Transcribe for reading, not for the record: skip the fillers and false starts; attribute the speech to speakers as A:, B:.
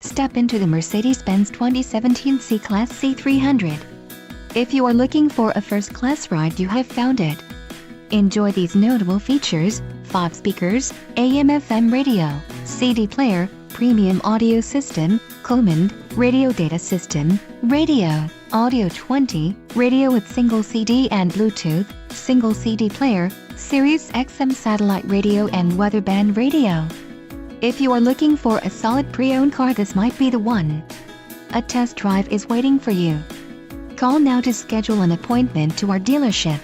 A: Step into the Mercedes-Benz 2017 C-Class C 300. If you are looking for a first-class ride, you have found it. Enjoy these notable features: 5 speakers, AM/FM radio, CD player, premium audio system, Command, radio data system, radio, audio 20, radio with single CD and Bluetooth, single CD player, Sirius XM satellite radio and weather band radio. If you are looking for a solid pre-owned car, this might be the one. A test drive is waiting for you. Call now to schedule an appointment to our dealership.